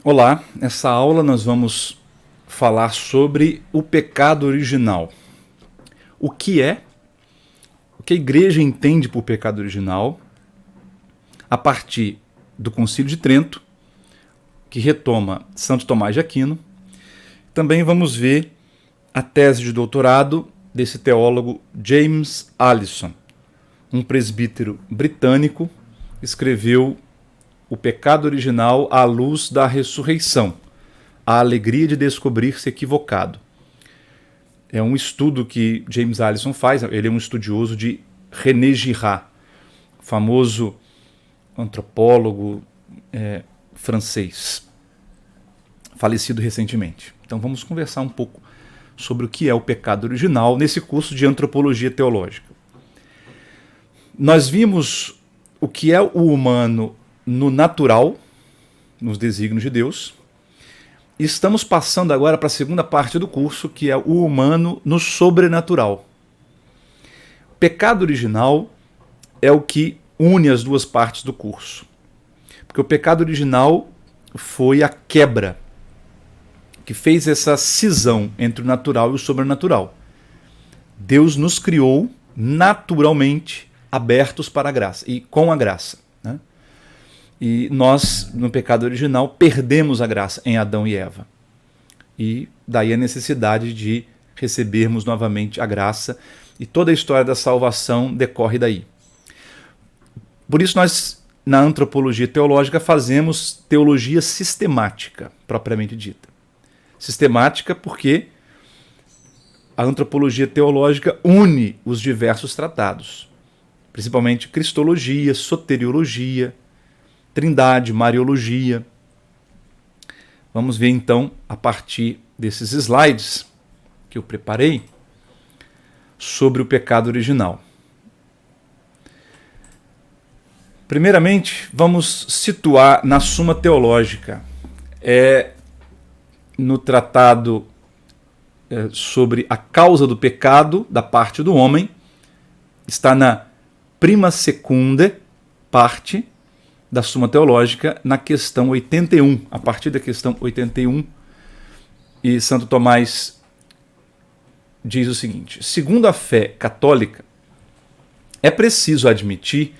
Olá, nessa aula nós vamos falar sobre o pecado original. O que é, o que a igreja entende por pecado original, a partir do Concílio de Trento, que retoma Santo Tomás de Aquino. Também vamos ver a tese de doutorado desse teólogo James Allison, um presbítero britânico, que escreveu O Pecado Original à Luz da Ressurreição, a alegria de descobrir-se equivocado. É um estudo que James Allison faz, ele é um estudioso de René Girard, famoso antropólogo francês, falecido recentemente. Então vamos conversar um pouco sobre o que é o pecado original nesse curso de antropologia teológica. Nós vimos o que é o humano no natural, nos desígnios de Deus, e estamos passando agora para a segunda parte do curso, que é o humano no sobrenatural. O pecado original é o que une as duas partes do curso. Porque o pecado original foi a quebra que fez essa cisão entre o natural e o sobrenatural. Deus nos criou naturalmente abertos para a graça e com a graça. E nós, no pecado original, perdemos a graça em Adão e Eva. E daí a necessidade de recebermos novamente a graça. E toda a história da salvação decorre daí. Por isso nós, na antropologia teológica, fazemos teologia sistemática, propriamente dita. Sistemática porque a antropologia teológica une os diversos tratados. Principalmente cristologia, soteriologia, Trindade, Mariologia. Vamos ver então, a partir desses slides que eu preparei, sobre o pecado original. Primeiramente, vamos situar na Suma Teológica. No tratado sobre a causa do pecado da parte do homem, está na Prima Secunde parte da Suma Teológica, na questão 81, a partir da questão 81, e Santo Tomás diz o seguinte: segundo a fé católica, é preciso admitir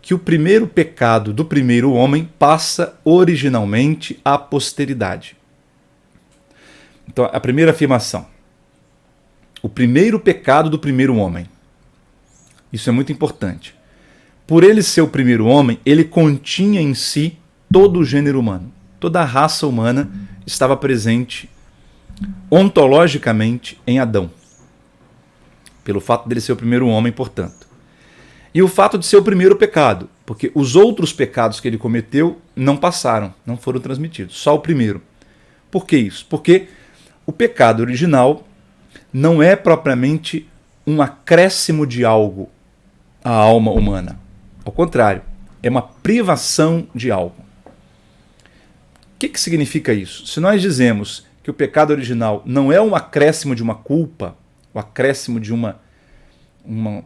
que o primeiro pecado do primeiro homem passa originalmente à posteridade. Então, a primeira afirmação: o primeiro pecado do primeiro homem. Isso é muito importante. Por ele ser o primeiro homem, ele continha em si todo o gênero humano. Toda a raça humana estava presente ontologicamente em Adão. Pelo fato dele ser o primeiro homem, portanto. E o fato de ser o primeiro pecado, porque os outros pecados que ele cometeu não passaram, não foram transmitidos, só o primeiro. Por que isso? Porque o pecado original não é propriamente um acréscimo de algo à alma humana. Ao contrário, é uma privação de algo. O que significa isso? Se nós dizemos que o pecado original não é um acréscimo de uma culpa, o acréscimo de uma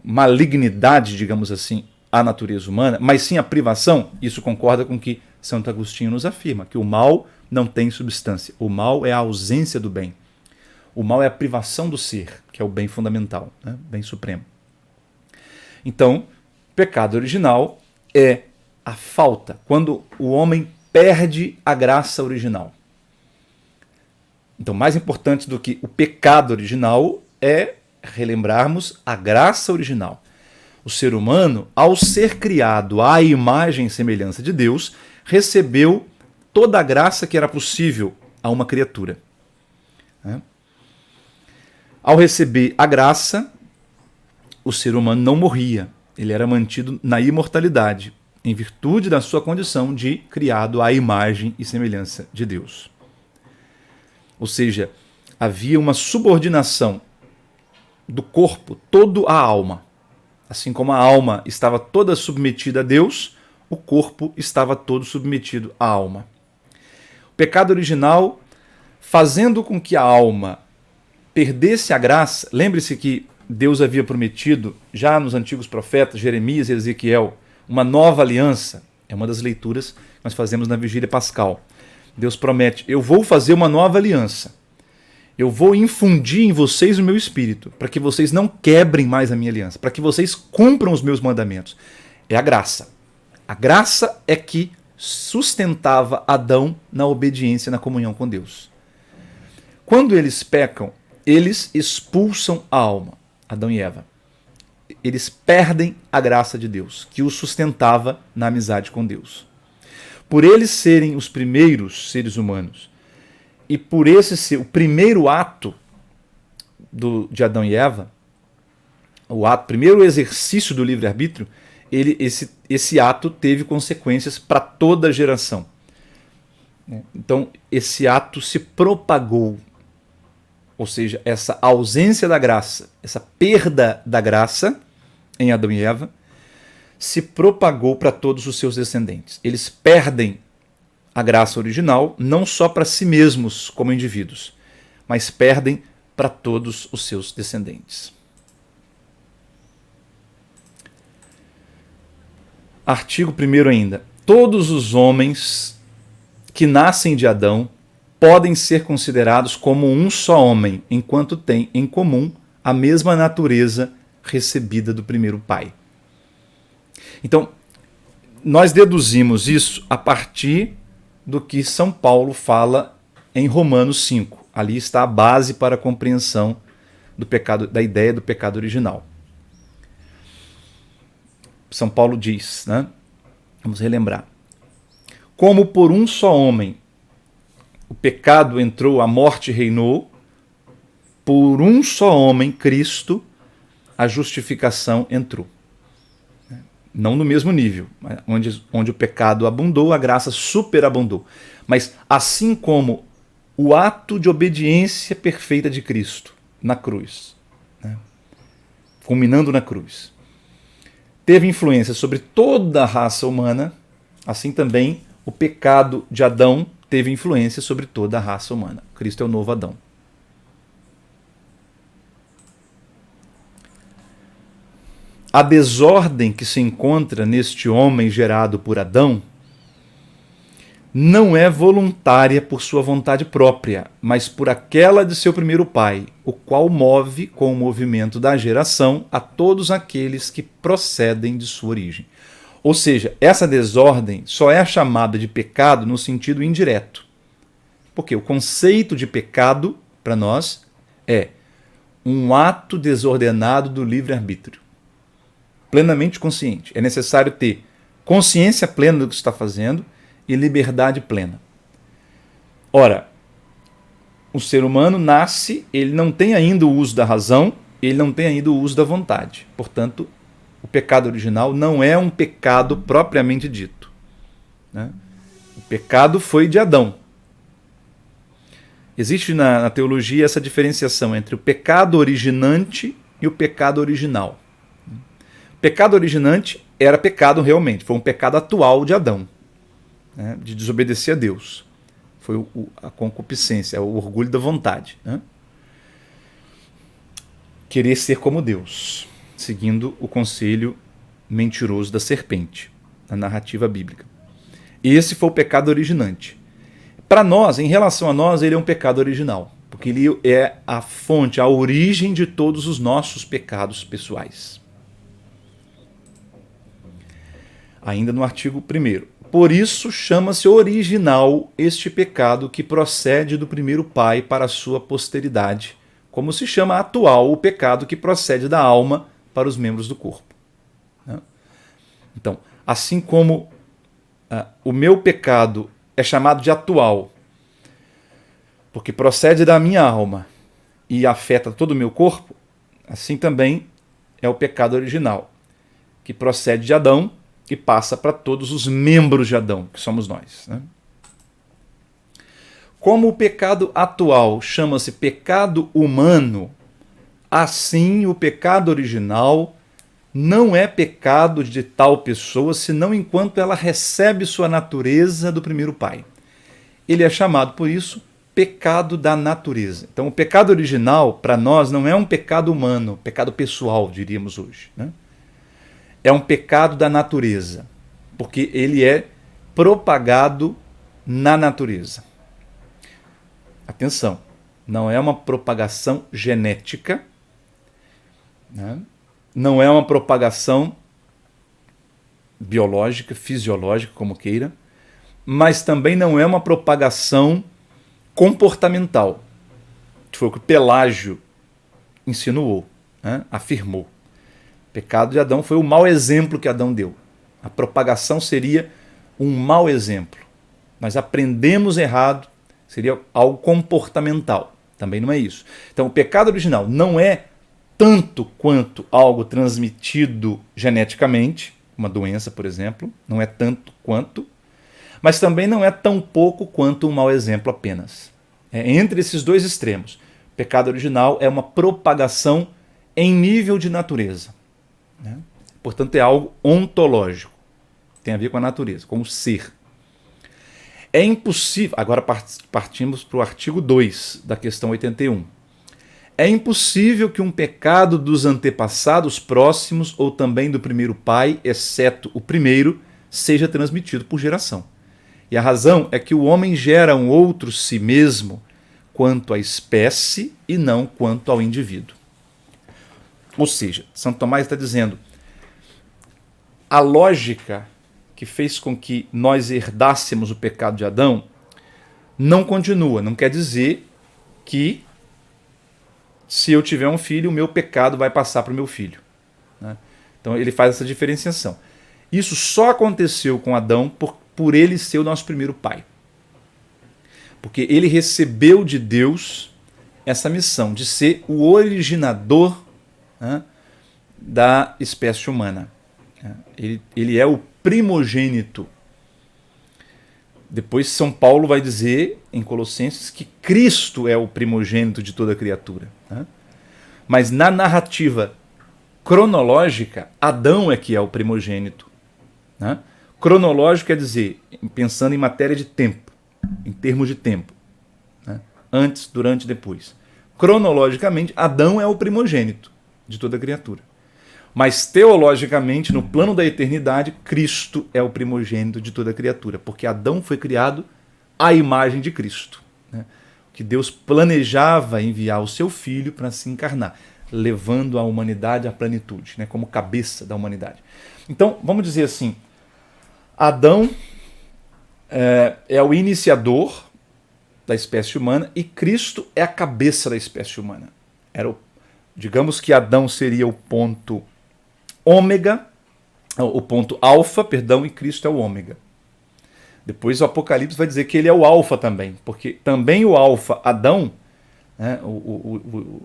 malignidade, digamos assim, à natureza humana, mas sim a privação, isso concorda com o que Santo Agostinho nos afirma, que o mal não tem substância. O mal é a ausência do bem. O mal é a privação do ser, que é o bem fundamental, né? Bem supremo. Então, pecado original é a falta, quando o homem perde a graça original. Então, mais importante do que o pecado original é relembrarmos a graça original. O ser humano, ao ser criado à imagem e semelhança de Deus, recebeu toda a graça que era possível a uma criatura. Ao receber a graça, o ser humano não morria. Ele era mantido na imortalidade, em virtude da sua condição de criado à imagem e semelhança de Deus. Ou seja, havia uma subordinação do corpo todo à alma. Assim como a alma estava toda submetida a Deus, o corpo estava todo submetido à alma. O pecado original, fazendo com que a alma perdesse a graça, lembre-se que Deus havia prometido, já nos antigos profetas, Jeremias e Ezequiel, uma nova aliança. É uma das leituras que nós fazemos na Vigília Pascal. Deus promete: eu vou fazer uma nova aliança. Eu vou infundir em vocês o meu espírito, para que vocês não quebrem mais a minha aliança, para que vocês cumpram os meus mandamentos. É a graça. A graça é que sustentava Adão na obediência, na comunhão com Deus. Quando eles pecam, eles expulsam a alma, Adão e Eva. Eles perdem a graça de Deus, que os sustentava na amizade com Deus. Por eles serem os primeiros seres humanos, e por esse ser o primeiro ato de Adão e Eva, primeiro exercício do livre-arbítrio, esse ato teve consequências para toda a geração. Então, esse ato se propagou. Ou seja, essa ausência da graça, essa perda da graça em Adão e Eva, se propagou para todos os seus descendentes. Eles perdem a graça original, não só para si mesmos como indivíduos, mas perdem para todos os seus descendentes. Artigo 1º ainda. Todos os homens que nascem de Adão podem ser considerados como um só homem, enquanto têm em comum a mesma natureza recebida do primeiro pai. Então, nós deduzimos isso a partir do que São Paulo fala em Romanos 5. Ali está a base para a compreensão do pecado, da ideia do pecado original. São Paulo diz, né? Vamos relembrar. Como por um só homem o pecado entrou, a morte reinou, por um só homem, Cristo, a justificação entrou. Não no mesmo nível, onde o pecado abundou, a graça superabundou. Mas assim como o ato de obediência perfeita de Cristo na cruz, né, culminando na cruz, teve influência sobre toda a raça humana, assim também o pecado de Adão teve influência sobre toda a raça humana. Cristo é o novo Adão. A desordem que se encontra neste homem gerado por Adão não é voluntária por sua vontade própria, mas por aquela de seu primeiro pai, o qual move com o movimento da geração a todos aqueles que procedem de sua origem. Ou seja, essa desordem só é chamada de pecado no sentido indireto. Porque o conceito de pecado, para nós, é um ato desordenado do livre-arbítrio. Plenamente consciente. É necessário ter consciência plena do que está fazendo e liberdade plena. Ora, o ser humano nasce, ele não tem ainda o uso da razão, ele não tem ainda o uso da vontade. Portanto, o pecado original não é um pecado propriamente dito, né? O pecado foi de Adão. Existe na teologia essa diferenciação entre o pecado originante e o pecado original. O pecado originante era pecado realmente, foi um pecado atual de Adão, né, de desobedecer a Deus. Foi a concupiscência, o orgulho da vontade, né? Querer ser como Deus, seguindo o conselho mentiroso da serpente, na narrativa bíblica. Esse foi o pecado originante. Para nós, em relação a nós, ele é um pecado original, porque ele é a fonte, a origem de todos os nossos pecados pessoais. Ainda no artigo 1º. Por isso chama-se original este pecado que procede do primeiro pai para a sua posteridade, como se chama atual o pecado que procede da alma para os membros do corpo. Então, assim como o meu pecado é chamado de atual, porque procede da minha alma e afeta todo o meu corpo, assim também é o pecado original, que procede de Adão e passa para todos os membros de Adão, que somos nós, né? Como o pecado atual chama-se pecado humano, assim o pecado original não é pecado de tal pessoa, senão enquanto ela recebe sua natureza do primeiro pai. Ele é chamado, por isso, pecado da natureza. Então, o pecado original, para nós, não é um pecado humano, pecado pessoal, diríamos hoje, né? É um pecado da natureza, porque ele é propagado na natureza. Atenção, não é uma propagação genética, né? Não é uma propagação biológica, fisiológica, como queira, mas também não é uma propagação comportamental. Foi o que Pelágio insinuou, né? Afirmou. O pecado de Adão foi o mau exemplo que Adão deu. A propagação seria um mau exemplo. Nós aprendemos errado, seria algo comportamental. Também não é isso. Então, o pecado original não é tanto quanto algo transmitido geneticamente, uma doença, por exemplo, não é tanto quanto, mas também não é tão pouco quanto um mau exemplo apenas. É entre esses dois extremos. O pecado original é uma propagação em nível de natureza, né? Portanto, é algo ontológico. Tem a ver com a natureza, com o ser. É impossível... Agora partimos para o artigo 2 da questão 81. É impossível que um pecado dos antepassados próximos ou também do primeiro pai, exceto o primeiro, seja transmitido por geração. E a razão é que o homem gera um outro si mesmo quanto à espécie e não quanto ao indivíduo. Ou seja, Santo Tomás está dizendo, a lógica que fez com que nós herdássemos o pecado de Adão não continua. Não quer dizer que se eu tiver um filho, o meu pecado vai passar para o meu filho, né? Então ele faz essa diferenciação. Isso só aconteceu com Adão por ele ser o nosso primeiro pai. Porque ele recebeu de Deus essa missão de ser o originador, né, da espécie humana. Ele é o primogênito. Depois São Paulo vai dizer em Colossenses que Cristo é o primogênito de toda criatura, né? Mas na narrativa cronológica, Adão é que é o primogênito, né? Cronológico quer dizer, pensando em matéria de tempo, em termos de tempo, né? Antes, durante e depois. Cronologicamente, Adão é o primogênito de toda criatura. Mas teologicamente, no plano da eternidade, Cristo é o primogênito de toda criatura, porque Adão foi criado à imagem de Cristo, né? Que Deus planejava enviar o seu filho para se encarnar, levando a humanidade à plenitude, né? Como cabeça da humanidade. Então, vamos dizer assim, Adão é o iniciador da espécie humana e Cristo é a cabeça da espécie humana. Digamos que Adão seria o ponto ômega, o ponto alfa, perdão, e Cristo é o ômega. Depois o Apocalipse vai dizer que ele é o alfa também, porque também o alfa, Adão, né,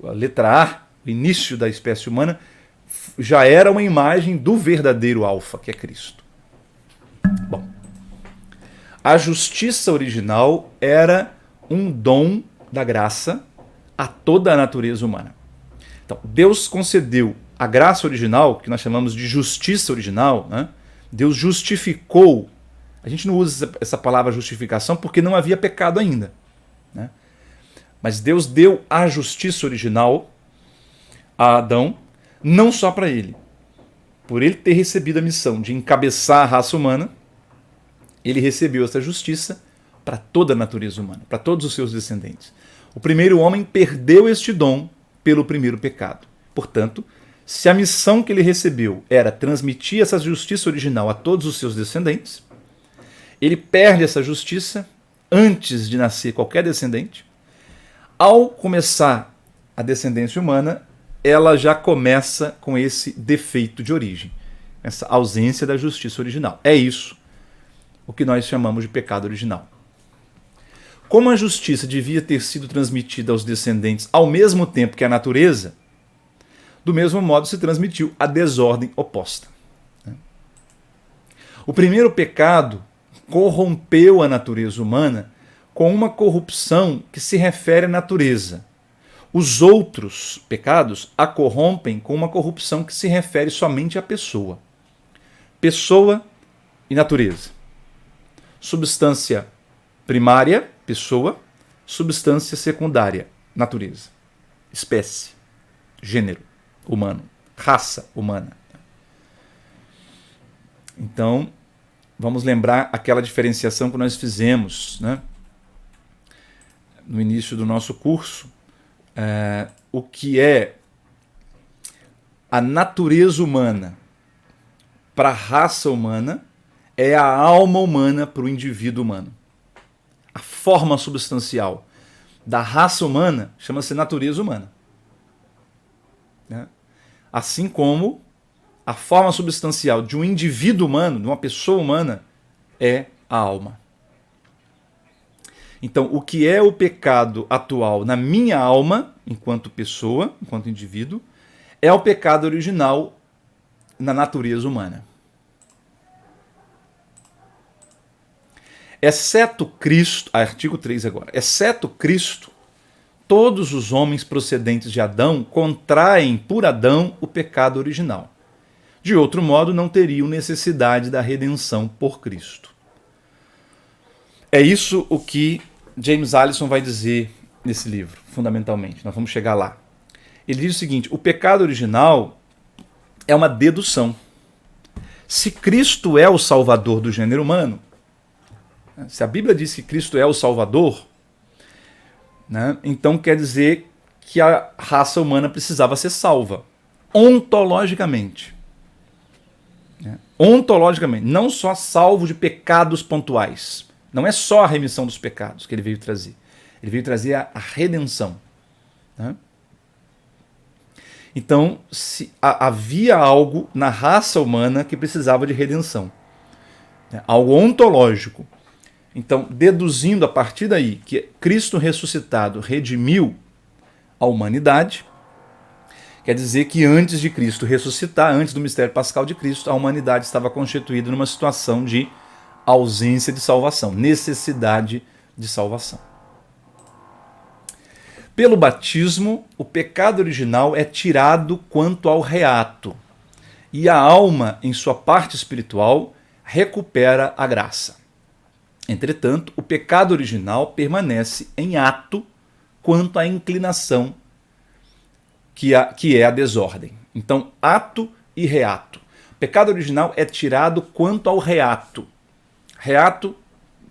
a letra A, o início da espécie humana, já era uma imagem do verdadeiro alfa, que é Cristo. Bom, a justiça original era um dom da graça a toda a natureza humana. Então, Deus concedeu a graça original, que nós chamamos de justiça original, né? Deus justificou. A gente não usa essa palavra justificação porque não havia pecado ainda, né? Mas Deus deu a justiça original a Adão, não só para ele. Por ele ter recebido a missão de encabeçar a raça humana, ele recebeu essa justiça para toda a natureza humana, para todos os seus descendentes. O primeiro homem perdeu este dom pelo primeiro pecado. Portanto, se a missão que ele recebeu era transmitir essa justiça original a todos os seus descendentes, ele perde essa justiça antes de nascer qualquer descendente. Ao começar a descendência humana, ela já começa com esse defeito de origem, essa ausência da justiça original. É isso o que nós chamamos de pecado original. Como a justiça devia ter sido transmitida aos descendentes ao mesmo tempo que a natureza, do mesmo modo se transmitiu a desordem oposta. O primeiro pecado corrompeu a natureza humana com uma corrupção que se refere à natureza. Os outros pecados a corrompem com uma corrupção que se refere somente à pessoa. Pessoa e natureza. Substância primária, pessoa. Substância secundária, natureza. Espécie, gênero humano, raça humana. Então, vamos lembrar aquela diferenciação que nós fizemos, né, no início do nosso curso, o que é a natureza humana para a raça humana é a alma humana para o indivíduo humano. A forma substancial da raça humana chama-se natureza humana. Né? Assim como a forma substancial de um indivíduo humano, de uma pessoa humana, é a alma. Então, o que é o pecado atual na minha alma, enquanto pessoa, enquanto indivíduo, é o pecado original na natureza humana. Exceto Cristo, artigo 3 agora, exceto Cristo, todos os homens procedentes de Adão contraem por Adão o pecado original. De outro modo, não teriam necessidade da redenção por Cristo. É isso o que James Allison vai dizer nesse livro, fundamentalmente. Nós vamos chegar lá. Ele diz o seguinte: o pecado original é uma dedução. Se Cristo é o Salvador do gênero humano, se a Bíblia diz que Cristo é o Salvador, né, então quer dizer que a raça humana precisava ser salva, ontologicamente. Ontologicamente, não só salvo de pecados pontuais. Não é só a remissão dos pecados que ele veio trazer. Ele veio trazer a redenção. Né? Então, havia algo na raça humana que precisava de redenção. Algo ontológico. Então, deduzindo a partir daí que Cristo ressuscitado redimiu a humanidade, quer dizer que antes de Cristo ressuscitar, antes do mistério pascal de Cristo, a humanidade estava constituída numa situação de ausência de salvação, necessidade de salvação. Pelo batismo, o pecado original é tirado quanto ao reato, e a alma, em sua parte espiritual, recupera a graça. Entretanto, o pecado original permanece em ato quanto à inclinação, que é a desordem. Então, ato e reato. O pecado original é tirado quanto ao reato. Reato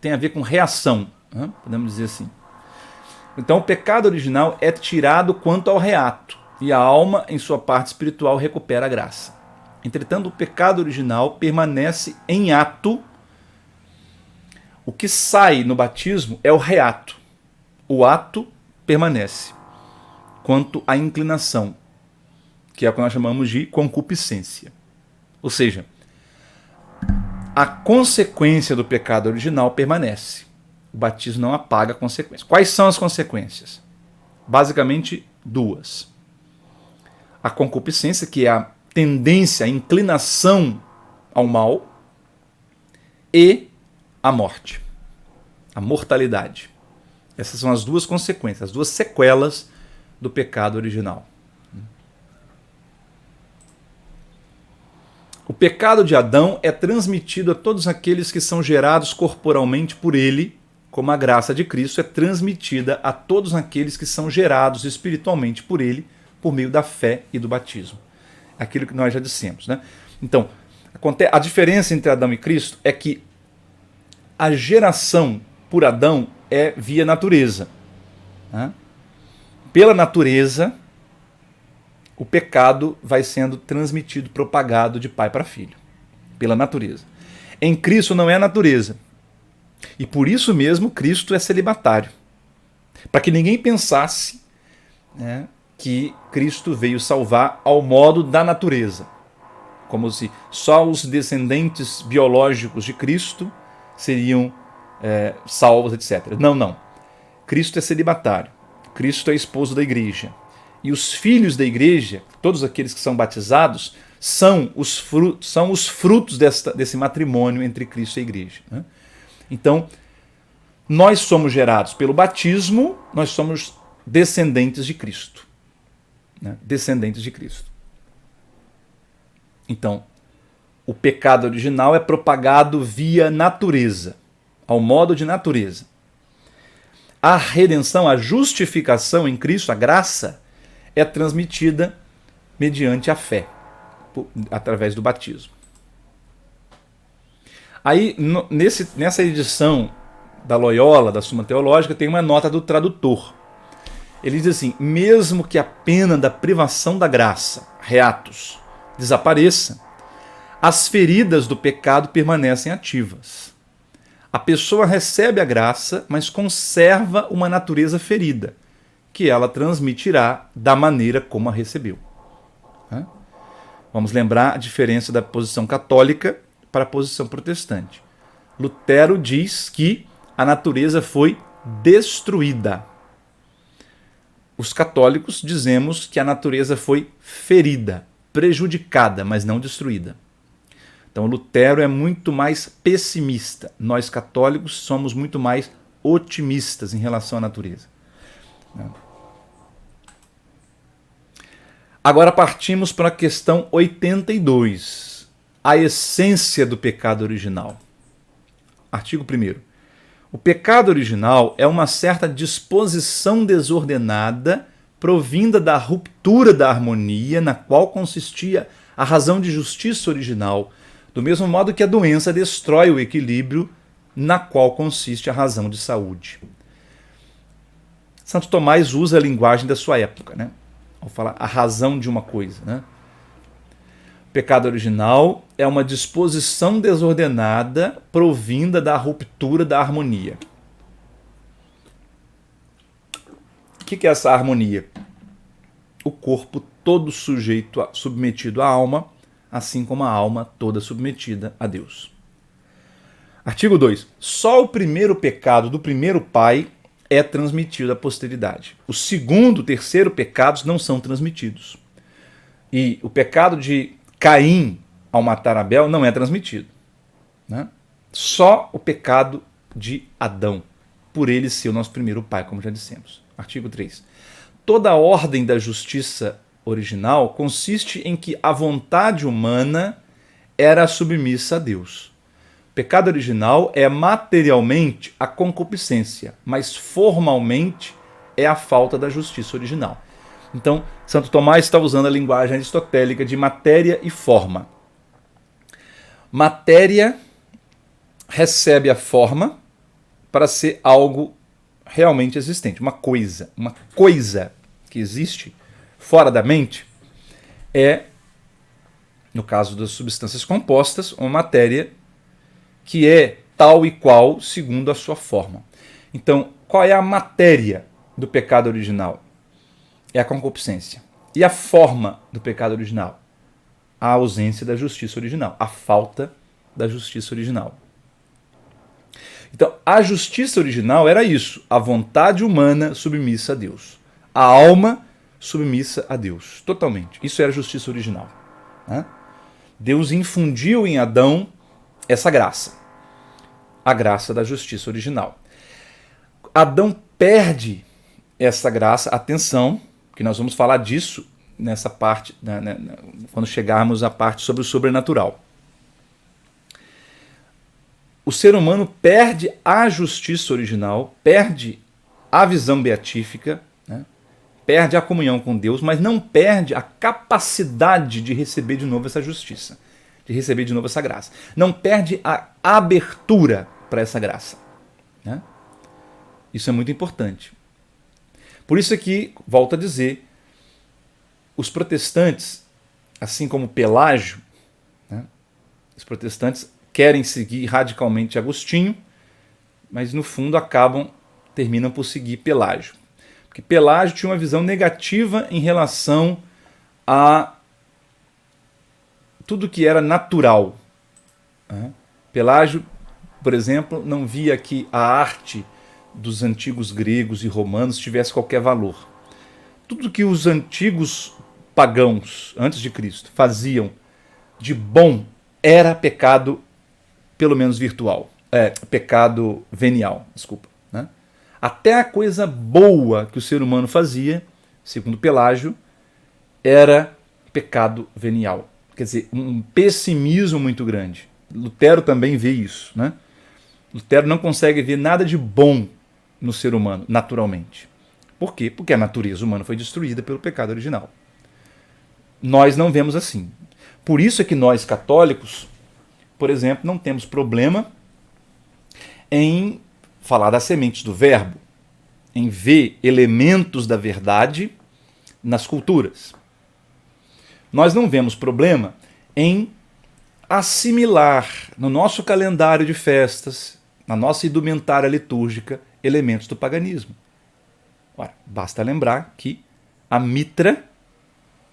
tem a ver com reação, né? Podemos dizer assim. Então, o pecado original é tirado quanto ao reato, e a alma, em sua parte espiritual, recupera a graça. Entretanto, o pecado original permanece em ato. O que sai no batismo é o reato. O ato permanece quanto à inclinação, que é o que nós chamamos de concupiscência. Ou seja, a consequência do pecado original permanece. O batismo não apaga a consequência. Quais são as consequências? Basicamente, duas. A concupiscência, que é a tendência, a inclinação ao mal, e a morte, a mortalidade. Essas são as duas consequências, as duas sequelas do pecado original. O pecado de Adão é transmitido a todos aqueles que são gerados corporalmente por ele, como a graça de Cristo é transmitida a todos aqueles que são gerados espiritualmente por ele, por meio da fé e do batismo. Aquilo que nós já dissemos, né? Então, a diferença entre Adão e Cristo é que a geração por Adão é via natureza. Né? Pela natureza, o pecado vai sendo transmitido, propagado de pai para filho. Pela natureza. Em Cristo não é a natureza. E por isso mesmo Cristo é celibatário. Para que ninguém pensasse, né, que Cristo veio salvar ao modo da natureza. Como se só os descendentes biológicos de Cristo seriam salvos, etc. Não, não. Cristo é celibatário. Cristo é esposo da igreja. E os filhos da igreja, todos aqueles que são batizados, são os frutos desse matrimônio entre Cristo e a igreja. Né? Então, nós somos gerados pelo batismo, nós somos descendentes de Cristo. Né? Descendentes de Cristo. Então, o pecado original é propagado via natureza, ao modo de natureza. A redenção, a justificação em Cristo, a graça, é transmitida mediante a fé, através do batismo. Aí, nessa edição da Loyola, da Suma Teológica, tem uma nota do tradutor. Ele diz assim: mesmo que a pena da privação da graça, reatos, desapareça, as feridas do pecado permanecem ativas. A pessoa recebe a graça, mas conserva uma natureza ferida, que ela transmitirá da maneira como a recebeu. Vamos lembrar a diferença da posição católica para a posição protestante. Lutero diz que a natureza foi destruída. Os católicos dizemos que a natureza foi ferida, prejudicada, mas não destruída. Então Lutero é muito mais pessimista. Nós católicos somos muito mais otimistas em relação à natureza. Agora partimos para a questão 82. A essência do pecado original. Artigo 1º. O pecado original é uma certa disposição desordenada provinda da ruptura da harmonia na qual consistia a razão de justiça original, do mesmo modo que a doença destrói o equilíbrio na qual consiste a razão de saúde. Santo Tomás usa a linguagem da sua época, né? Ao falar a razão de uma coisa, né? O pecado original é uma disposição desordenada provinda da ruptura da harmonia. O que é essa harmonia? O corpo todo submetido à alma, assim como a alma toda submetida a Deus. Artigo 2. Só o primeiro pecado do primeiro pai é transmitido à posteridade. O segundo, terceiro pecados não são transmitidos. E o pecado de Caim ao matar Abel não é transmitido. Né? Só o pecado de Adão, por ele ser o nosso primeiro pai, como já dissemos. Artigo 3. Toda a ordem da justiça original consiste em que a vontade humana era submissa a Deus. O pecado original é materialmente a concupiscência, mas formalmente é a falta da justiça original. Então, Santo Tomás está usando a linguagem aristotélica de matéria e forma. Matéria recebe a forma para ser algo realmente existente, uma coisa. Uma coisa que existe fora da mente é, no caso das substâncias compostas, uma matéria que é tal e qual segundo a sua forma. Então, qual é a matéria do pecado original? É a concupiscência. E a forma do pecado original? A ausência da justiça original, a falta da justiça original. Então, a justiça original era isso, a vontade humana submissa a Deus. A alma submissa a Deus, totalmente. Isso era a justiça original. Né? Deus infundiu em Adão essa graça, a graça da justiça original. Adão perde essa graça, atenção, que nós vamos falar disso nessa parte, quando chegarmos à parte sobre o sobrenatural. O ser humano perde a justiça original, perde a visão beatífica, né? Perde a comunhão com Deus, mas não perde a capacidade de receber de novo essa justiça, de receber de novo essa graça. Não perde a abertura para essa graça. Né? Isso é muito importante. Por isso aqui, volto a dizer, os protestantes, assim como Pelágio, né? Os protestantes querem seguir radicalmente Agostinho, mas no fundo terminam por seguir Pelágio. Porque Pelágio tinha uma visão negativa em relação a tudo que era natural. Pelágio, por exemplo, não via que a arte dos antigos gregos e romanos tivesse qualquer valor. Tudo que os antigos pagãos, antes de Cristo, faziam de bom era pecado, pelo menos virtual. Pecado venial, desculpa. Né? Até a coisa boa que o ser humano fazia, segundo Pelágio, era pecado venial. Quer dizer, um pessimismo muito grande. Lutero também vê isso. Né? Lutero não consegue ver nada de bom no ser humano, naturalmente. Por quê? Porque a natureza humana foi destruída pelo pecado original. Nós não vemos assim. Por isso é que nós, católicos, por exemplo, não temos problema em falar das sementes do verbo, em ver elementos da verdade nas culturas. Nós não vemos problema em assimilar no nosso calendário de festas, na nossa indumentária litúrgica, elementos do paganismo. Ora, basta lembrar que a mitra,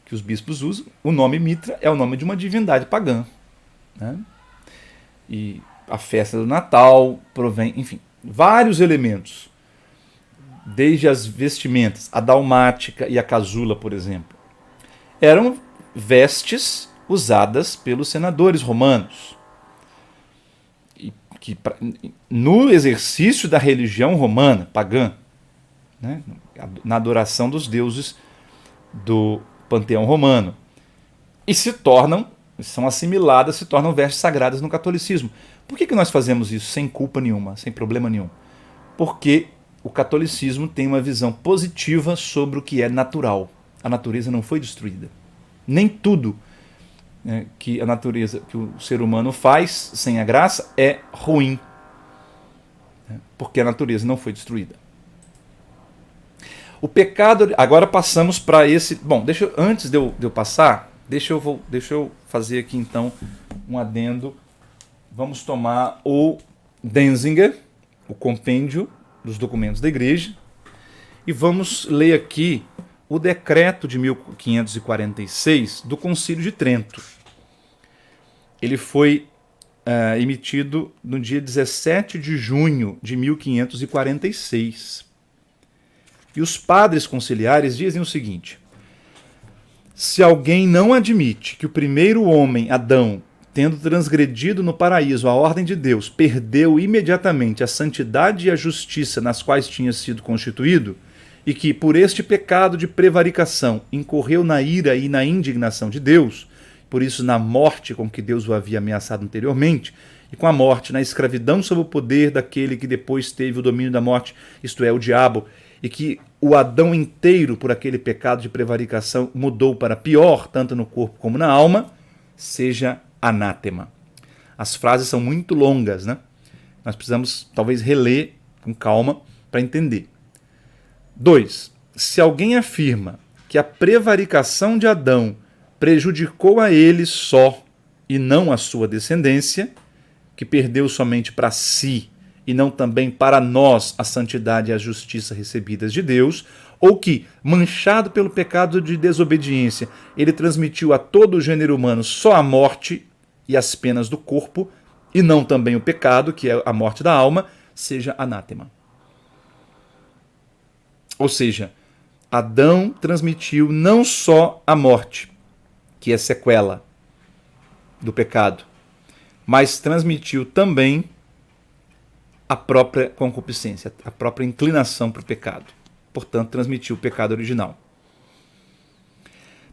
que os bispos usam, o nome mitra é o nome de uma divindade pagã, né? E a festa do Natal provém, enfim, vários elementos, desde as vestimentas, a dalmática e a casula, por exemplo, eram vestes usadas pelos senadores romanos, no exercício da religião romana, pagã, né, na adoração dos deuses do panteão romano, e são assimiladas, se tornam vestes sagradas no catolicismo. Por que nós fazemos isso sem culpa nenhuma, sem problema nenhum? Porque o catolicismo tem uma visão positiva sobre o que é natural. A natureza não foi destruída. Nem tudo que a natureza, que o ser humano faz sem a graça é ruim, porque a natureza não foi destruída. O pecado. Agora passamos para esse. Bom, antes de eu passar, deixa eu fazer aqui então um adendo. Vamos tomar o Denzinger, o compêndio dos documentos da Igreja, e vamos ler aqui o decreto de 1546 do Concílio de Trento. Ele foi emitido no dia 17 de junho de 1546. E os padres conciliares dizem o seguinte: se alguém não admite que o primeiro homem, Adão, tendo transgredido no paraíso a ordem de Deus, perdeu imediatamente a santidade e a justiça nas quais tinha sido constituído, e que, por este pecado de prevaricação, incorreu na ira e na indignação de Deus, por isso na morte com que Deus o havia ameaçado anteriormente, e com a morte na escravidão sob o poder daquele que depois teve o domínio da morte, isto é, o diabo, e que o Adão inteiro, por aquele pecado de prevaricação, mudou para pior, tanto no corpo como na alma, seja anátema. As frases são muito longas, né? Nós precisamos talvez reler com calma para entender. 2. Se alguém afirma que a prevaricação de Adão prejudicou a ele só e não a sua descendência, que perdeu somente para si e não também para nós a santidade e a justiça recebidas de Deus, ou que, manchado pelo pecado de desobediência, ele transmitiu a todo o gênero humano só a morte e as penas do corpo, e não também o pecado, que é a morte da alma, seja anátema. Ou seja, Adão transmitiu não só a morte, que é sequela do pecado, mas transmitiu também a própria concupiscência, a própria inclinação para o pecado. Portanto, transmitiu o pecado original.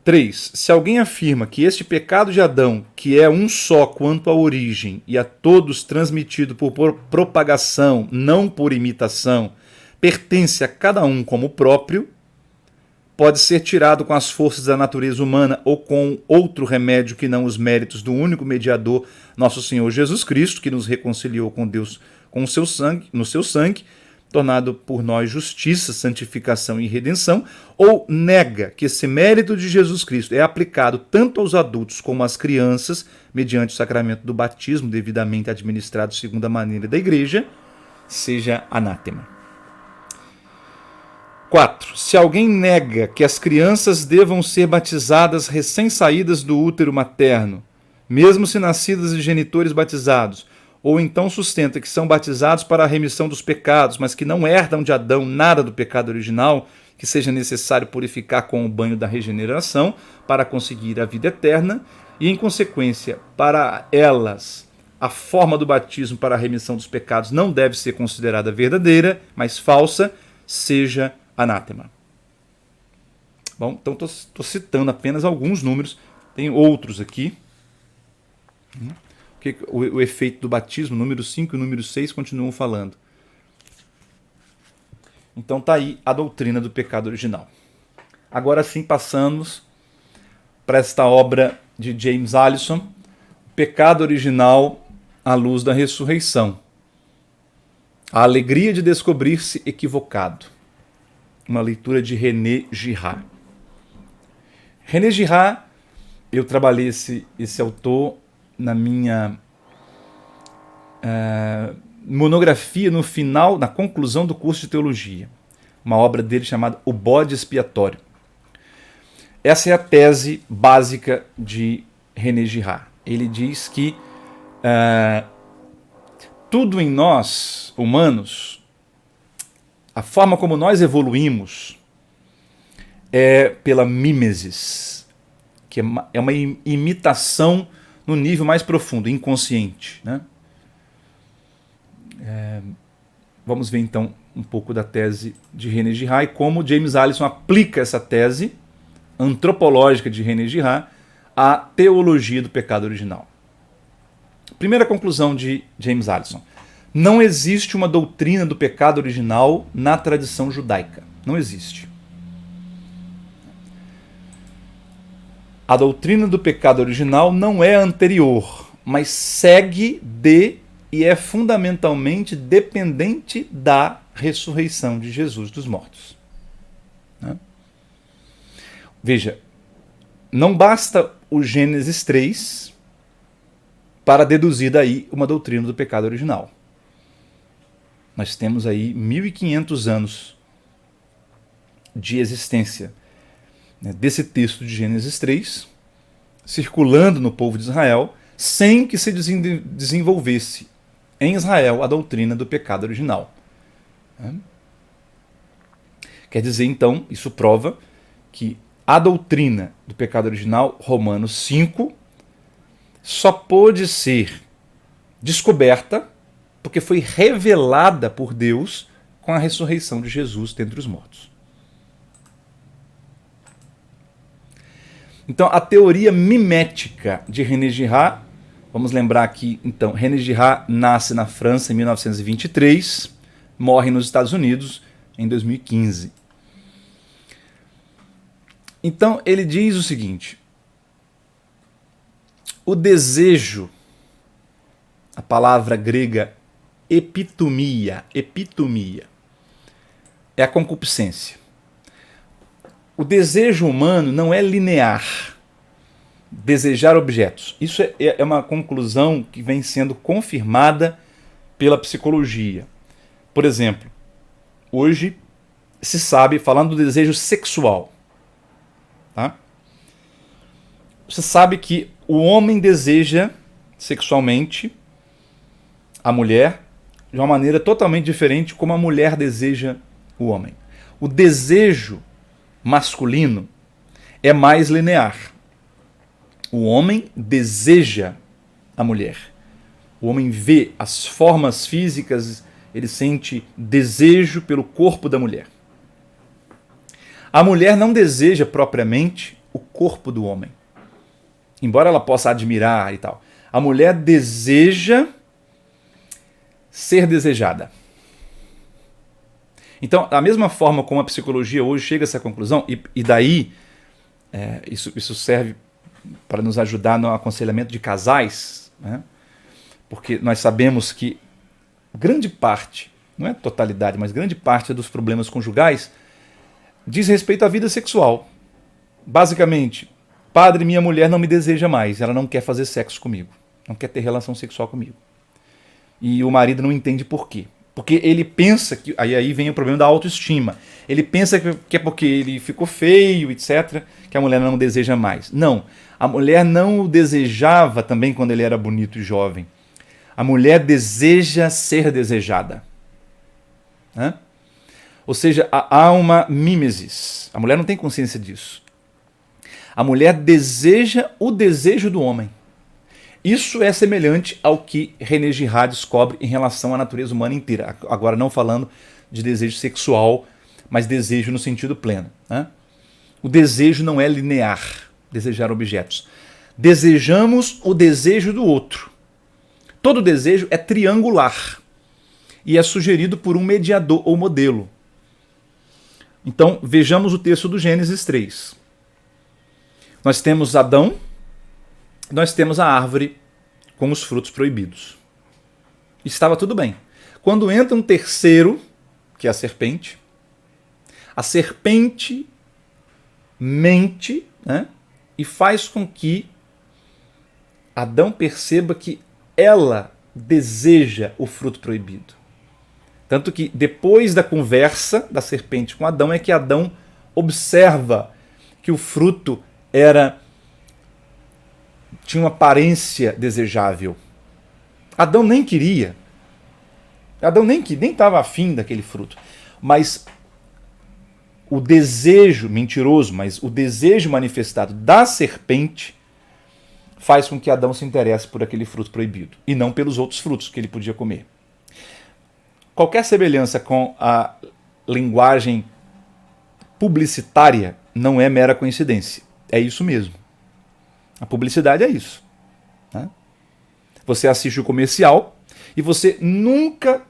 3. Se alguém afirma que este pecado de Adão, que é um só quanto à origem e a todos transmitido por propagação, não por imitação, pertence a cada um como próprio, pode ser tirado com as forças da natureza humana ou com outro remédio que não os méritos do único mediador, nosso Senhor Jesus Cristo, que nos reconciliou com Deus com o seu sangue, no seu sangue, tornado por nós justiça, santificação e redenção, ou nega que esse mérito de Jesus Cristo é aplicado tanto aos adultos como às crianças, mediante o sacramento do batismo, devidamente administrado segundo a maneira da Igreja, seja anátema. 4. Se alguém nega que as crianças devam ser batizadas recém-saídas do útero materno, mesmo se nascidas de genitores batizados, ou então sustenta que são batizados para a remissão dos pecados, mas que não herdam de Adão nada do pecado original, que seja necessário purificar com o banho da regeneração para conseguir a vida eterna, e em consequência, para elas, a forma do batismo para a remissão dos pecados não deve ser considerada verdadeira, mas falsa, seja anátema. Bom, então estou citando apenas alguns números, tem outros aqui. O efeito do batismo, número 5 e número 6 continuam falando. Então está aí a doutrina do pecado original. Agora sim passamos para esta obra de James Allison, Pecado Original à luz da ressurreição. A alegria de descobrir-se equivocado. Uma leitura de René Girard. René Girard, eu trabalhei esse autor na minha monografia no final, na conclusão do curso de teologia. Uma obra dele chamada O Bode Expiatório. Essa é a tese básica de René Girard. Ele diz que tudo em nós, humanos, a forma como nós evoluímos é pela mimesis, que é uma imitação no nível mais profundo, inconsciente, né? Vamos ver então um pouco da tese de René Girard e como James Allison aplica essa tese antropológica de René Girard à teologia do pecado original. Primeira conclusão de James Allison. Não existe uma doutrina do pecado original na tradição judaica. Não existe. A doutrina do pecado original não é anterior, mas segue de e é fundamentalmente dependente da ressurreição de Jesus dos mortos. Veja, não basta o Gênesis 3 para deduzir daí uma doutrina do pecado original. Nós temos aí 1500 anos de existência, né, desse texto de Gênesis 3, circulando no povo de Israel, sem que se desenvolvesse em Israel a doutrina do pecado original. Quer dizer, então, isso prova que a doutrina do pecado original, Romanos 5, só pôde ser descoberta porque foi revelada por Deus com a ressurreição de Jesus dentre os mortos. Então, a teoria mimética de René Girard, vamos lembrar que, então, René Girard nasce na França em 1923, morre nos Estados Unidos em 2015. Então, ele diz o seguinte: o desejo, a palavra grega epitomia, é a concupiscência. O desejo humano não é linear, desejar objetos. Isso é uma conclusão que vem sendo confirmada pela psicologia. Por exemplo, hoje se sabe, falando do desejo sexual, tá? Você sabe que o homem deseja sexualmente a mulher de uma maneira totalmente diferente como a mulher deseja o homem. O desejo masculino é mais linear. O homem deseja a mulher. O homem vê as formas físicas, ele sente desejo pelo corpo da mulher. A mulher não deseja propriamente o corpo do homem, embora ela possa admirar e tal. A mulher deseja ser desejada. Então, da mesma forma como a psicologia hoje chega a essa conclusão, e daí isso serve para nos ajudar no aconselhamento de casais, né? Porque nós sabemos que grande parte, não é totalidade, mas grande parte dos problemas conjugais diz respeito à vida sexual. Basicamente, padre, minha mulher não me deseja mais, ela não quer fazer sexo comigo, não quer ter relação sexual comigo. E o marido não entende por quê. Porque ele pensa que... Aí vem o problema da autoestima. Ele pensa que é porque ele ficou feio, etc., que a mulher não o deseja mais. Não. A mulher não o desejava também quando ele era bonito e jovem. A mulher deseja ser desejada. Ou seja, há uma mimesis. A mulher não tem consciência disso. A mulher deseja o desejo do homem. Isso é semelhante ao que René Girard descobre em relação à natureza humana inteira. Agora não falando de desejo sexual, mas desejo no sentido pleno. O desejo não é linear, desejar objetos. Desejamos o desejo do outro. Todo desejo é triangular e é sugerido por um mediador ou modelo. Então, vejamos o texto do Gênesis 3. Nós temos Adão, nós temos a árvore com os frutos proibidos. Estava tudo bem. Quando entra um terceiro, que é a serpente mente, né, e faz com que Adão perceba que ela deseja o fruto proibido. Tanto que depois da conversa da serpente com Adão é que Adão observa que o fruto tinha uma aparência desejável. Adão nem queria. Adão nem estava afim daquele fruto. Mas o desejo, mentiroso, mas o desejo manifestado da serpente faz com que Adão se interesse por aquele fruto proibido e não pelos outros frutos que ele podia comer. Qualquer semelhança com a linguagem publicitária não é mera coincidência. É isso mesmo. A publicidade é isso. Né? Você assiste o comercial e você nunca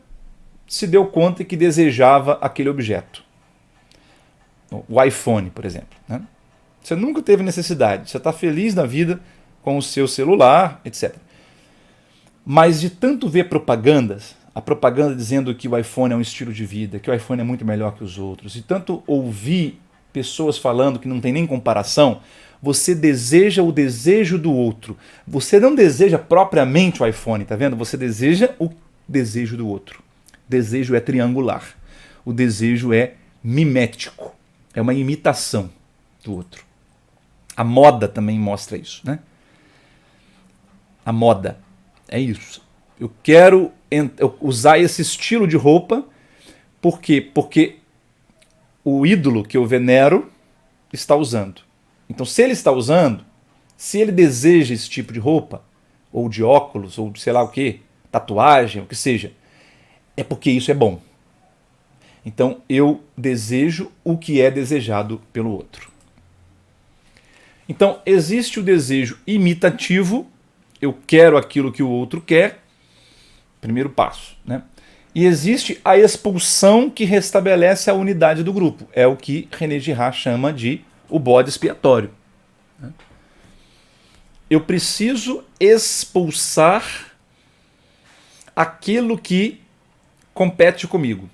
se deu conta que desejava aquele objeto. O iPhone, por exemplo. Né? Você nunca teve necessidade. Você está feliz na vida com o seu celular, etc. Mas de tanto ver propagandas, a propaganda dizendo que o iPhone é um estilo de vida, que o iPhone é muito melhor que os outros, e tanto ouvir pessoas falando que não tem nem comparação, você deseja o desejo do outro. Você não deseja propriamente o iPhone, tá vendo? Você deseja o desejo do outro. Desejo é triangular. O desejo é mimético. É uma imitação do outro. A moda também mostra isso, né? A moda é isso. Eu quero usar esse estilo de roupa. Por quê? Porque o ídolo que eu venero está usando. Então, se ele está usando, se ele deseja esse tipo de roupa, ou de óculos, ou de sei lá o que, tatuagem, o que seja, é porque isso é bom. Então, eu desejo o que é desejado pelo outro. Então, existe o desejo imitativo, eu quero aquilo que o outro quer, primeiro passo, né? E existe a expulsão que restabelece a unidade do grupo. É o que René Girard chama de o bode expiatório. Eu preciso expulsar aquilo que compete comigo.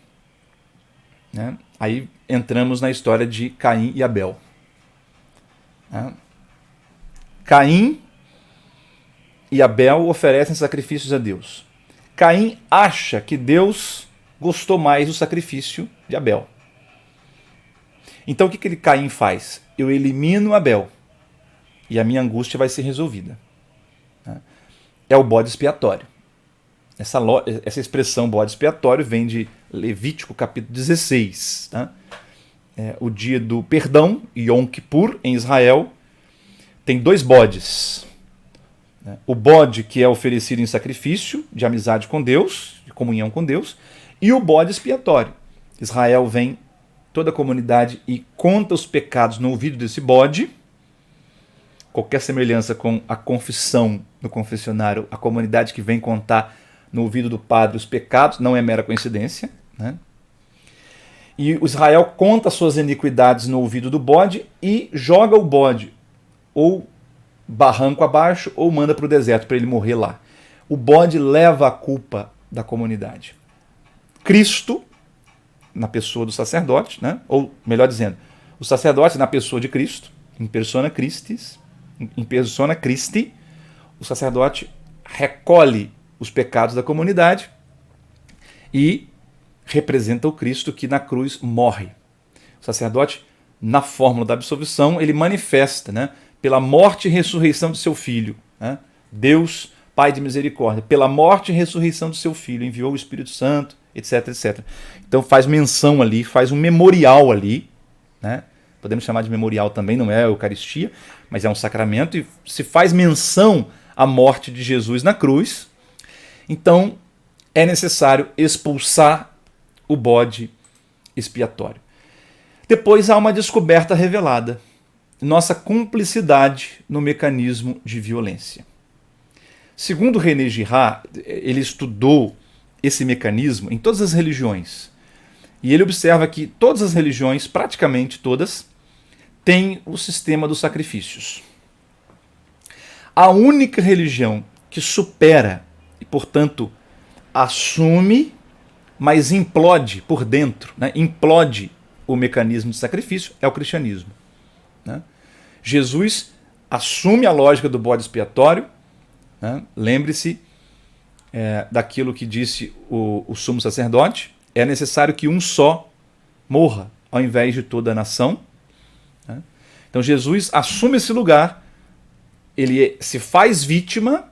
Né? Aí entramos na história de Caim e Abel. Né? Caim e Abel oferecem sacrifícios a Deus. Caim acha que Deus gostou mais do sacrifício de Abel. Então o que Caim faz? Eu elimino Abel e a minha angústia vai ser resolvida. É o bode expiatório. Essa expressão bode expiatório vem de Levítico capítulo 16. Tá? O dia do perdão, Yom Kippur, em Israel, tem 2 bodes. O bode que é oferecido em sacrifício, de amizade com Deus, de comunhão com Deus, e o bode expiatório. Israel vem, toda a comunidade, e conta os pecados no ouvido desse bode. Qualquer semelhança com a confissão no confessionário, a comunidade que vem contar no ouvido do padre os pecados, não é mera coincidência. Né? E o Israel conta suas iniquidades no ouvido do bode e joga o bode ou barranco abaixo ou manda para o deserto para ele morrer lá. O bode leva a culpa da comunidade. Cristo, na pessoa do sacerdote, né? Ou melhor dizendo, o sacerdote na pessoa de Cristo, em persona Christi, o sacerdote recolhe os pecados da comunidade e representa o Cristo que na cruz morre. O sacerdote, na fórmula da absolvição, ele manifesta, né, pela morte e ressurreição de seu Filho. Né? Deus, Pai de misericórdia, pela morte e ressurreição de seu Filho, enviou o Espírito Santo, etc, etc. Então faz menção ali, faz um memorial ali, né? Podemos chamar de memorial também, não é a Eucaristia, mas é um sacramento, e se faz menção à morte de Jesus na cruz. Então é necessário expulsar o bode expiatório. Depois há uma descoberta revelada: nossa cumplicidade no mecanismo de violência. Segundo René Girard, ele estudou esse mecanismo em todas as religiões. E ele observa que todas as religiões, praticamente todas, têm o sistema dos sacrifícios. A única religião que supera e, portanto, assume, mas implode por dentro, né? Implode o mecanismo de sacrifício, é o cristianismo. Né? Jesus assume a lógica do bode expiatório, né? Lembre-se daquilo que disse o sumo sacerdote, é necessário que um só morra, ao invés de toda a nação. Né? Então Jesus assume esse lugar, ele se faz vítima,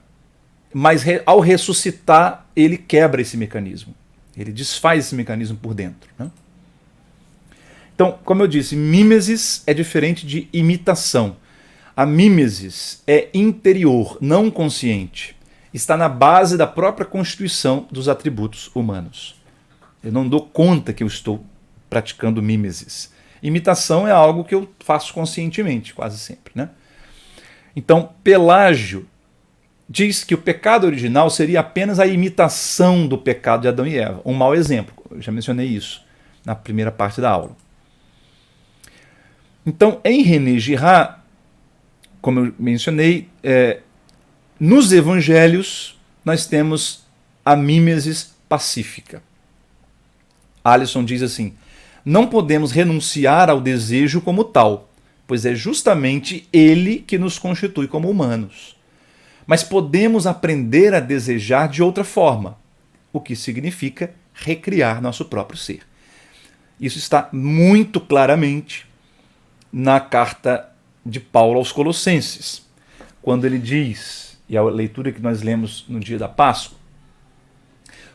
mas ao ressuscitar ele quebra esse mecanismo, ele desfaz esse mecanismo por dentro. Né? Então, como eu disse, mimesis é diferente de imitação. A mimesis é interior, não consciente. Está na base da própria constituição dos atributos humanos. Eu não dou conta que eu estou praticando mimesis. Imitação é algo que eu faço conscientemente, quase sempre. Né? Então, Pelágio diz que o pecado original seria apenas a imitação do pecado de Adão e Eva. Um mau exemplo. Eu já mencionei isso na primeira parte da aula. Então, em René Girard, como eu mencionei, nos evangelhos nós temos a mimesis pacífica. Alisson diz assim: não podemos renunciar ao desejo como tal, pois é justamente ele que nos constitui como humanos. Mas podemos aprender a desejar de outra forma, o que significa recriar nosso próprio ser. Isso está muito claramente na carta de Paulo aos Colossenses, quando ele diz, e a leitura que nós lemos no dia da Páscoa,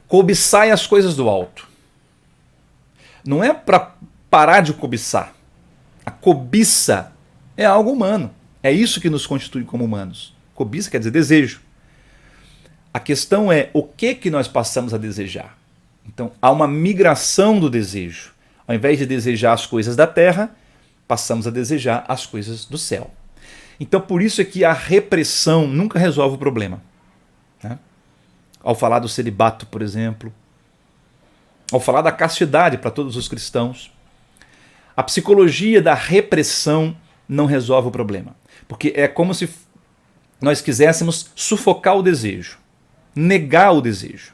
cobiçai as coisas do alto. Não é para parar de cobiçar. A cobiça é algo humano. É isso que nos constitui como humanos. Cobiça quer dizer desejo. A questão é o que nós passamos a desejar. Então há uma migração do desejo. Ao invés de desejar as coisas da terra, passamos a desejar as coisas do céu. Então por isso é que a repressão nunca resolve o problema. Né? Ao falar do celibato, por exemplo, ao falar da castidade para todos os cristãos, a psicologia da repressão não resolve o problema. Porque é como se nós quiséssemos sufocar o desejo, negar o desejo.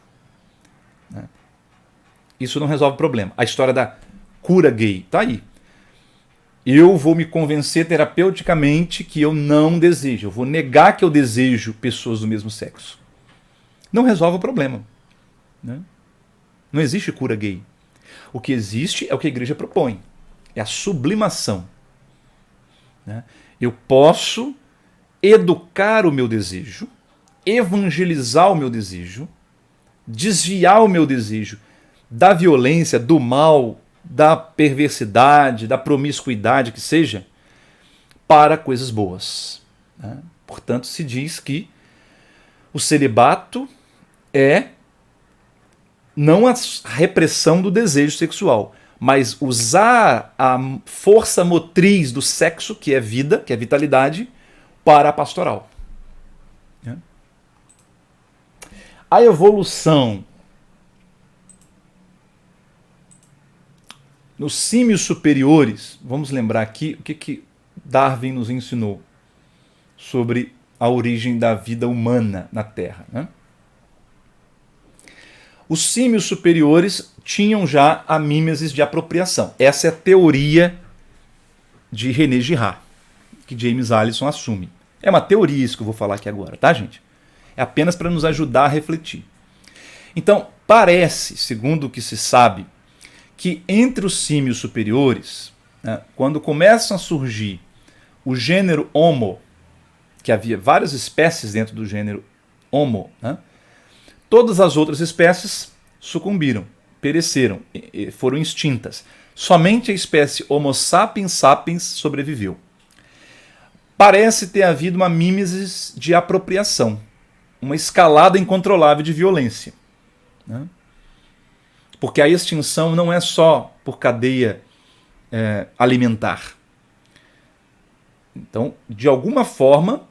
Isso não resolve o problema. A história da cura gay está aí. Eu vou me convencer terapeuticamente que eu não desejo. Eu vou negar que eu desejo pessoas do mesmo sexo. Não resolve o problema. Né? Não existe cura gay. O que existe é o que a igreja propõe. É a sublimação. Né? Eu posso educar o meu desejo, evangelizar o meu desejo, desviar o meu desejo da violência, do mal, da perversidade, da promiscuidade, que seja, para coisas boas. Né? Portanto, se diz que o celibato é não a repressão do desejo sexual, mas usar a força motriz do sexo, que é vida, que é vitalidade, para a pastoral. Né? A evolução nos símios superiores, vamos lembrar aqui o que Darwin nos ensinou sobre a origem da vida humana na Terra. Né? Os símios superiores tinham já a mimesis de apropriação. Essa é a teoria de René Girard, que James Allison assume. É uma teoria isso que eu vou falar aqui agora, tá, gente? É apenas para nos ajudar a refletir. Então, parece, segundo o que se sabe, que entre os símios superiores, né, quando começam a surgir o gênero Homo, que havia várias espécies dentro do gênero Homo, né, todas as outras espécies sucumbiram, pereceram, foram extintas. Somente a espécie Homo sapiens sapiens sobreviveu. Parece ter havido uma mimesis de apropriação, uma escalada incontrolável de violência. Né? Porque a extinção não é só por cadeia alimentar. Então, de alguma forma,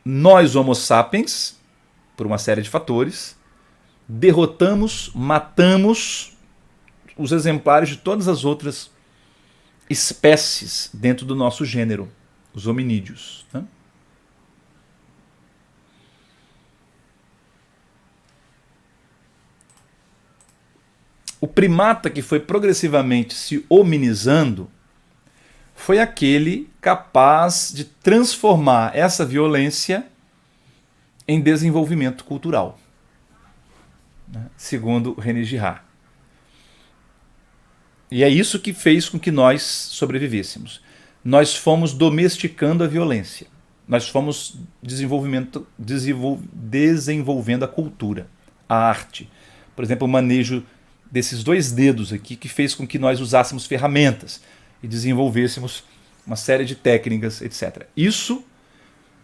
nós, Homo sapiens, por uma série de fatores, derrotamos, matamos os exemplares de todas as outras espécies dentro do nosso gênero, os hominídeos. Né? O primata que foi progressivamente se hominizando foi aquele capaz de transformar essa violência em desenvolvimento cultural, né? Segundo René Girard. E é isso que fez com que nós sobrevivêssemos. Nós fomos domesticando a violência. Nós fomos desenvolvendo a cultura, a arte. Por exemplo, o manejo desses 2 dedos aqui, que fez com que nós usássemos ferramentas e desenvolvêssemos uma série de técnicas, etc. Isso,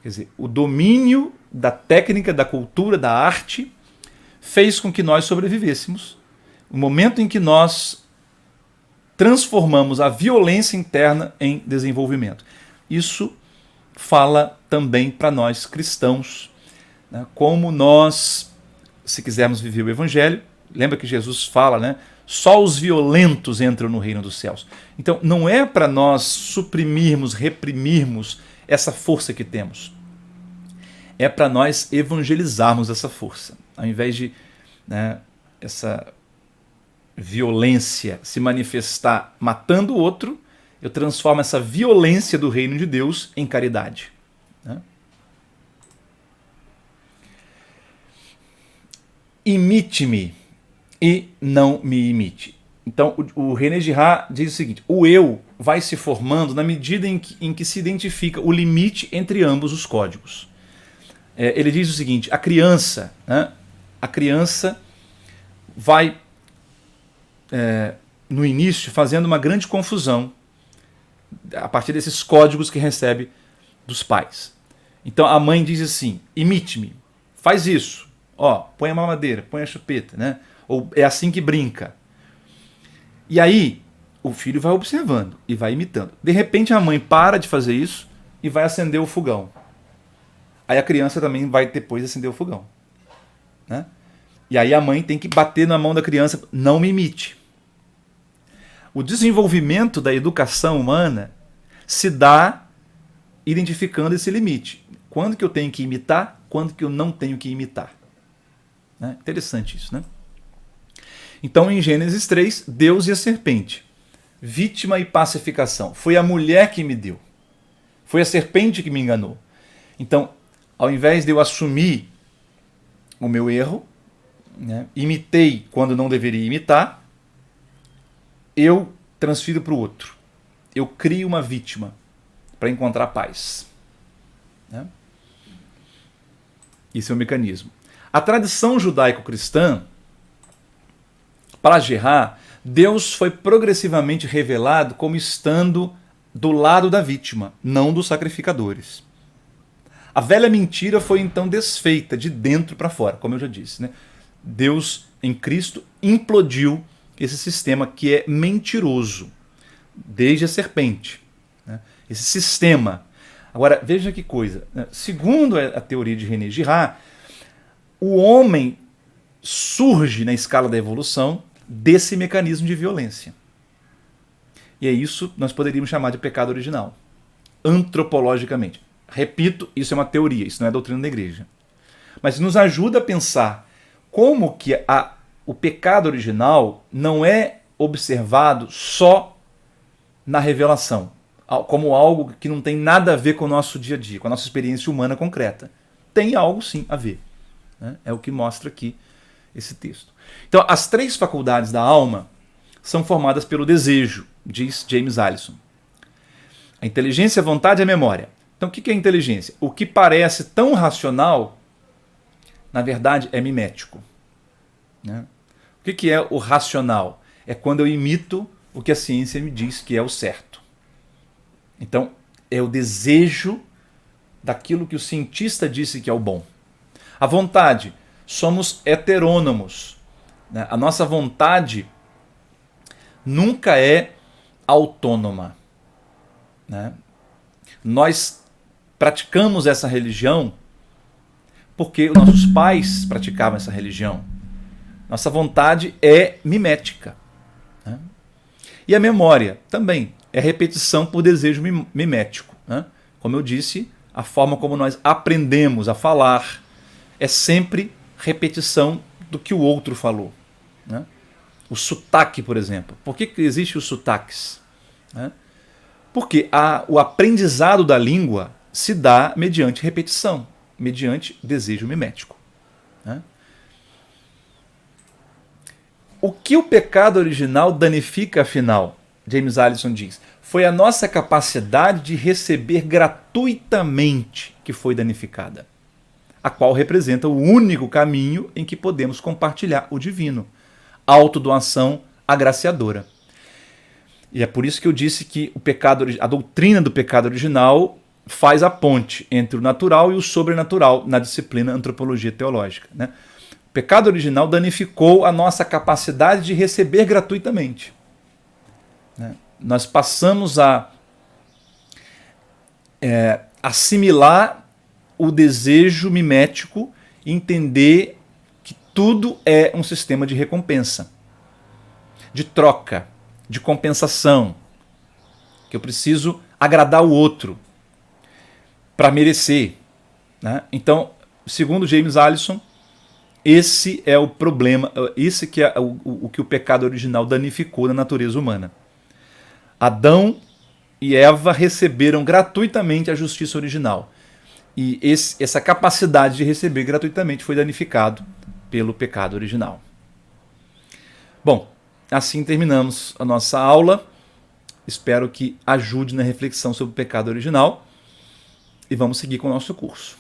quer dizer, o domínio da técnica, da cultura, da arte, fez com que nós sobrevivêssemos. O momento em que nós transformamos a violência interna em desenvolvimento. Isso fala também para nós cristãos, né, como nós, se quisermos viver o Evangelho, lembra que Jesus fala, né, só os violentos entram no reino dos céus. Então não é para nós suprimirmos, reprimirmos essa força que temos. É para nós evangelizarmos essa força. Ao invés de, né, essa violência se manifestar matando o outro, eu transformo essa violência do reino de Deus em caridade, né? Imite-me e não me imite. Então o René Girard diz o seguinte: o eu vai se formando na medida em que se identifica o limite entre ambos os códigos. Ele diz o seguinte: a criança vai no início fazendo uma grande confusão a partir desses códigos que recebe dos pais. Então a mãe diz assim: imite-me, faz isso, ó, põe a mamadeira, põe a chupeta, né? Ou é assim que brinca. E aí o filho vai observando e vai imitando. De repente a mãe para de fazer isso e vai acender o fogão. Aí a criança também vai depois acender o fogão, né? E aí a mãe tem que bater na mão da criança: não me imite. O desenvolvimento da educação humana se dá identificando esse limite. Quando que eu tenho que imitar, quando que eu não tenho que imitar. Né? Interessante isso, né? Então, em Gênesis 3, Deus e a serpente. Vítima e pacificação. Foi a mulher que me deu. Foi a serpente que me enganou. Então, ao invés de eu assumir o meu erro, né, imitei quando não deveria imitar, eu transfiro para o outro. Eu crio uma vítima para encontrar paz. Né? Esse é o mecanismo. A tradição judaico-cristã, para Girard, Deus foi progressivamente revelado como estando do lado da vítima, não dos sacrificadores. A velha mentira foi então desfeita de dentro para fora, como eu já disse, né? Deus, em Cristo, implodiu esse sistema que é mentiroso, desde a serpente, né? Esse sistema. Agora, veja que coisa, né? Segundo a teoria de René Girard, o homem surge na escala da evolução desse mecanismo de violência. E é isso que nós poderíamos chamar de pecado original, antropologicamente. Repito, isso é uma teoria, isso não é doutrina da igreja. Mas nos ajuda a pensar como que o pecado original não é observado só na revelação, como algo que não tem nada a ver com o nosso dia a dia, com a nossa experiência humana concreta. Tem algo sim a ver, né? É o que mostra aqui esse texto. Então, as 3 faculdades da alma são formadas pelo desejo, diz James Allison. A inteligência, a vontade e a memória. Então, o que é inteligência? O que parece tão racional, na verdade, é mimético. Né? O que é o racional? É quando eu imito o que a ciência me diz que é o certo. Então, é o desejo daquilo que o cientista disse que é o bom. A vontade, somos heterônomos. Né? A nossa vontade nunca é autônoma. Né? Nós praticamos essa religião porque os nossos pais praticavam essa religião. Nossa vontade é mimética. Né? E a memória também é repetição por desejo mimético. Né? Como eu disse, a forma como nós aprendemos a falar é sempre repetição do que o outro falou. Né? O sotaque, por exemplo. Por que existe os sotaques? Né? Porque o aprendizado da língua se dá mediante repetição, mediante desejo mimético. Né? O que o pecado original danifica, afinal, James Allison diz, foi a nossa capacidade de receber gratuitamente que foi danificada, a qual representa o único caminho em que podemos compartilhar o divino, a autodoação agraciadora. E é por isso que eu disse que a doutrina do pecado original faz a ponte entre o natural e o sobrenatural na disciplina antropologia teológica. Né? O pecado original danificou a nossa capacidade de receber gratuitamente. Né? Nós passamos a assimilar o desejo mimético e entender que tudo é um sistema de recompensa, de troca, de compensação, que eu preciso agradar o outro para merecer. Né? Então, segundo James Allison, esse é o problema, esse que é o que o pecado original danificou na natureza humana. Adão e Eva receberam gratuitamente a justiça original. E essa capacidade de receber gratuitamente foi danificado pelo pecado original. Bom, assim terminamos a nossa aula. Espero que ajude na reflexão sobre o pecado original. E vamos seguir com o nosso curso.